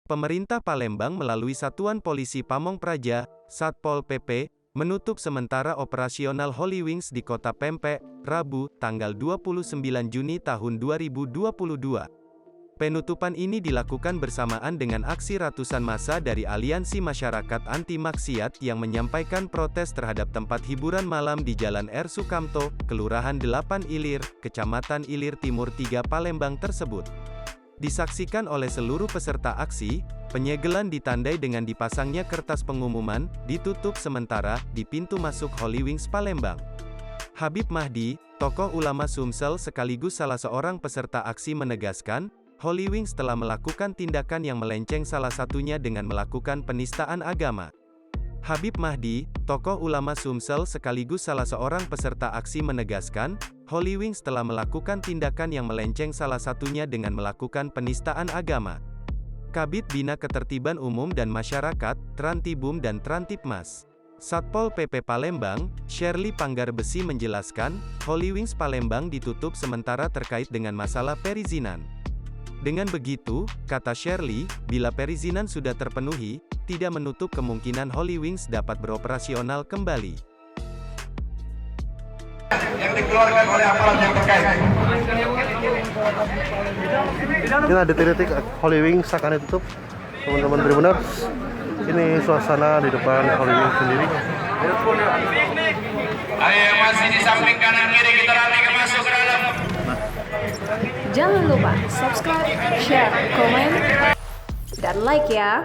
Pemerintah Palembang melalui Satuan Polisi Pamong Praja, Satpol PP, menutup sementara operasional Holy Wings di Kota Pempek, Rabu, tanggal 29 Juni tahun 2022. Penutupan ini dilakukan bersamaan dengan aksi ratusan massa dari Aliansi Masyarakat Anti Maksiat yang menyampaikan protes terhadap tempat hiburan malam di Jalan R. Sukamto, Kelurahan 8 Ilir, Kecamatan Ilir Timur 3 Palembang tersebut. Disaksikan oleh seluruh peserta aksi, penyegelan ditandai dengan dipasangnya kertas pengumuman, ditutup sementara, di pintu masuk Holy Wings Palembang. Habib Mahdi, tokoh ulama Sumsel sekaligus salah seorang peserta aksi menegaskan, Holy Wings telah melakukan tindakan yang melenceng salah satunya dengan melakukan penistaan agama. Habib Mahdi, tokoh ulama Sumsel sekaligus salah seorang peserta aksi menegaskan, Holy Wings telah melakukan tindakan yang melenceng salah satunya dengan melakukan penistaan agama. Kabid Bina Ketertiban Umum dan Masyarakat, Trantibum dan Trantipmas, Satpol PP Palembang, Shirley Panggarbesi menjelaskan, Holy Wings Palembang ditutup sementara terkait dengan masalah perizinan. Dengan begitu, kata Shirley, bila perizinan sudah terpenuhi, tidak menutup kemungkinan Holy Wings dapat beroperasional kembali. Yang dikeluarkan oleh aparat yang terkait. Ini detik-detik Holy Wings akan ditutup, teman-teman Tribuners. Ini suasana di depan Holy Wings sendiri. Ayo masih di samping kanan kiri kita nanti masuk ke dalam. Jangan lupa subscribe, share, komen, dan like ya.